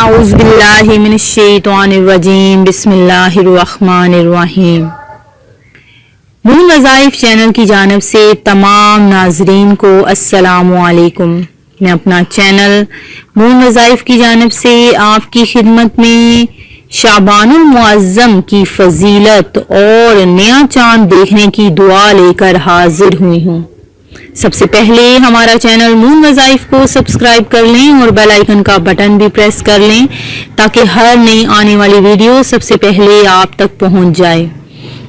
اعوذ باللہ من الشیطان الرجیم بسم اللہ الرحمن الرحیم۔ نون وظائف چینل کی جانب سے تمام ناظرین کو السلام علیکم۔ میں اپنا چینل نون وظائف کی جانب سے آپ کی خدمت میں شعبان المعظم کی فضیلت اور نیا چاند دیکھنے کی دعا لے کر حاضر ہوئی ہوں۔ سب سے پہلے ہمارا چینل نون وظائف کو سبسکرائب کر لیں اور بیل آئیکن کا بٹن بھی پریس کر لیں تاکہ ہر نئی آنے والی ویڈیو سب سے پہلے آپ تک پہنچ جائے۔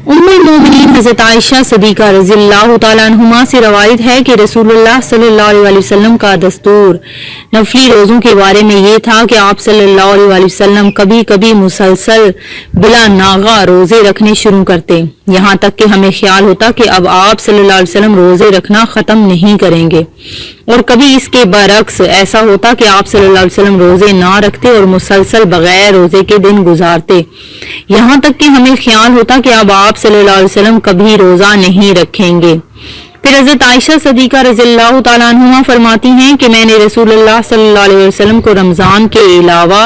ام المومنین حضرت عائشہ صدیقہ رضی اللہ تعالیٰ عنہما سے روایت ہے کہ رسول اللہ صلی اللہ علیہ وسلم کا دستور نفلی روزوں کے بارے میں یہ تھا کہ آپ صلی اللہ علیہ وسلم کبھی کبھی مسلسل بلا ناغہ روزے رکھنے شروع کرتے، یہاں تک کہ ہمیں خیال ہوتا کہ اب آپ صلی اللہ علیہ وسلم روزے رکھنا ختم نہیں کریں گے، اور کبھی اس کے برعکس ایسا ہوتا کہ آپ صلی اللہ علیہ وسلم روزے نہ رکھتے اور مسلسل بغیر روزے کے دن گزارتے، یہاں تک کہ ہمیں خیال ہوتا کہ اب آپ صلی اللہ علیہ وسلم کبھی روزہ نہیں رکھیں گے۔ پھر حضرت عائشہ صدیقہ رضی اللہ تعالیٰ عنہما فرماتی ہیں کہ میں نے رسول اللہ صلی اللہ علیہ وسلم کو رمضان کے علاوہ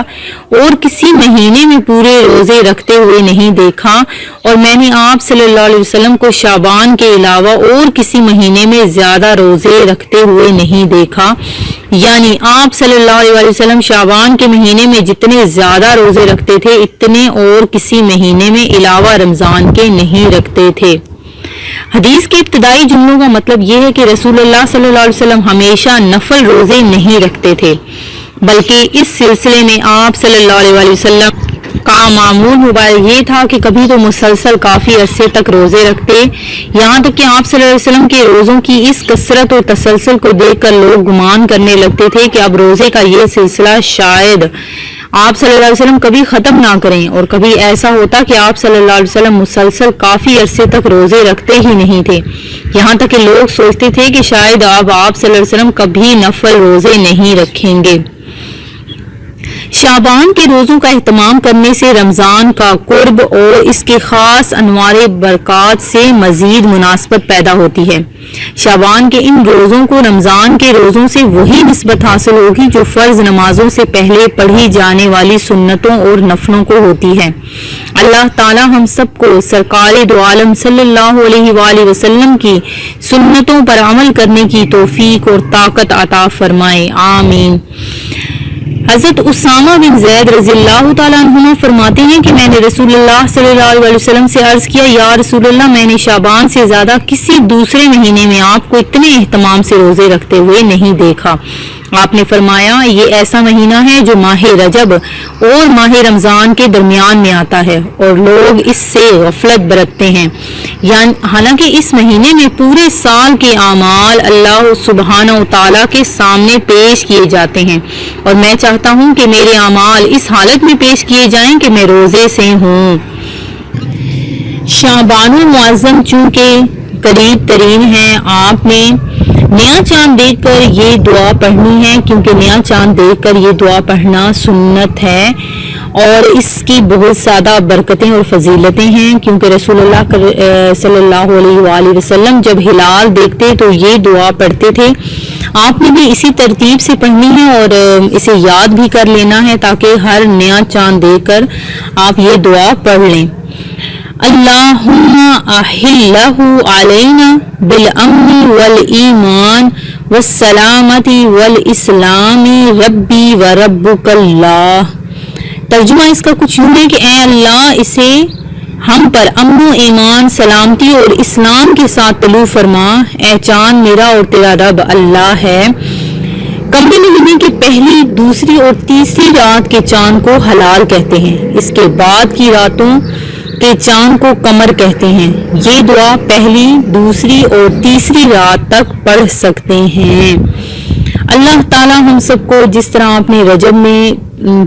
اور کسی مہینے میں پورے روزے رکھتے ہوئے نہیں دیکھا، اور میں نے آپ صلی اللہ علیہ وسلم کو شعبان کے علاوہ اور کسی مہینے میں زیادہ روزے رکھتے ہوئے نہیں دیکھا، یعنی آپ صلی اللہ علیہ وسلم شعبان کے مہینے میں جتنے زیادہ روزے رکھتے تھے اتنے اور کسی مہینے میں علاوہ رمضان کے نہیں رکھتے تھے۔ حدیث کے ابتدائی جملوں کا مطلب یہ ہے کہ رسول اللہ صلی اللہ علیہ وسلم ہمیشہ نفل روزے نہیں رکھتے تھے، بلکہ اس سلسلے میں آپ صلی اللہ علیہ وسلم کا معمول موبائل یہ تھا کہ کبھی تو مسلسل کافی عرصے تک روزے رکھتے، یہاں تک کہ آپ صلی اللہ علیہ وسلم کے روزوں کی اس کثرت اور تسلسل کو دیکھ کر لوگ گمان کرنے لگتے تھے کہ اب روزے کا یہ سلسلہ شاید آپ صلی اللہ علیہ وسلم کبھی ختم نہ کریں، اور کبھی ایسا ہوتا کہ آپ صلی اللہ علیہ وسلم مسلسل کافی عرصے تک روزے رکھتے ہی نہیں تھے، یہاں تک کہ لوگ سوچتے تھے کہ شاید اب آپ صلی اللہ علیہ وسلم کبھی نفل روزے نہیں رکھیں گے۔ شعبان کے روزوں کا اہتمام کرنے سے رمضان کا قرب اور اس کے خاص انوار برکات سے مزید مناسبت پیدا ہوتی ہے۔ شعبان کے ان روزوں کو رمضان کے روزوں سے وہی نسبت حاصل ہوگی جو فرض نمازوں سے پہلے پڑھی جانے والی سنتوں اور نفلوں کو ہوتی ہے۔ اللہ تعالی ہم سب کو سرکار دو عالم صلی اللہ علیہ وآلہ وسلم کی سنتوں پر عمل کرنے کی توفیق اور طاقت عطا فرمائے، آمین۔ حضرت اسامہ بن زید رضی اللہ تعالیٰ عنہما فرماتے ہیں کہ میں نے رسول اللہ صلی اللہ علیہ وسلم سے عرض کیا، یا رسول اللہ، میں نے شعبان سے زیادہ کسی دوسرے مہینے میں آپ کو اتنے اہتمام سے روزے رکھتے ہوئے نہیں دیکھا۔ آپ نے فرمایا، یہ ایسا مہینہ ہے جو ماہ رجب اور ماہ رمضان کے درمیان میں آتا ہے اور لوگ اس سے غفلت برتتے ہیں، حالانکہ اس مہینے میں پورے سال کے اعمال اللہ سبحانہ و تعالیٰ کے سامنے پیش کیے جاتے ہیں، اور میں چاہتا ہوں کہ میرے اعمال اس حالت میں پیش کیے جائیں کہ میں روزے سے ہوں۔ شعبان المعظم چونکہ قریب ترین ہے، آپ نے نیا چاند دیکھ کر یہ دعا پڑھنی ہے، کیونکہ نیا چاند دیکھ کر یہ دعا پڑھنا سنت ہے اور اس کی بہت زیادہ برکتیں اور فضیلتیں ہیں، کیونکہ رسول اللہ صلی اللہ علیہ وآلہ وسلم جب ہلال دیکھتے تو یہ دعا پڑھتے تھے۔ آپ نے بھی اسی ترتیب سے پڑھنی ہے اور اسے یاد بھی کر لینا ہے تاکہ ہر نیا چاند دیکھ کر آپ یہ دعا پڑھ لیں۔ اللہم احلہ علینا بالامن والایمان والسلامت والاسلام ربی وربک اللہ۔ ترجمہ اس کا کچھ یوں ہے کہ اے اللہ، اسے ہم پر امن و ایمان، سلامتی اور اسلام کے ساتھ طلوع فرما۔ اے چاند، میرا اور تیرا رب اللہ ہے۔ قمری مہینے کی پہلی، دوسری اور تیسری رات کے چاند کو ہلال کہتے ہیں، اس کے بعد کی راتوں کے چاند کو قمر کہتے ہیں۔ یہ دعا پہلی، دوسری اور تیسری رات تک پڑھ سکتے ہیں۔ اللہ تعالی ہم سب کو جس طرح اپنے رجب میں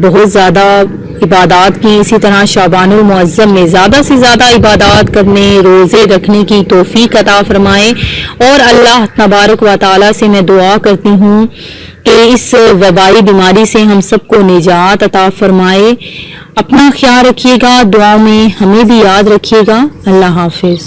بہت زیادہ عبادات کی، اسی طرح شعبان المعظم میں زیادہ سے زیادہ عبادات کرنے، روزے رکھنے کی توفیق عطا فرمائے، اور اللہ تبارک و تعالی سے میں دعا کرتی ہوں کہ اس وبائی بیماری سے ہم سب کو نجات عطا فرمائے۔ اپنا خیال رکھیے گا، دعا میں ہمیں بھی یاد رکھیے گا۔ اللہ حافظ۔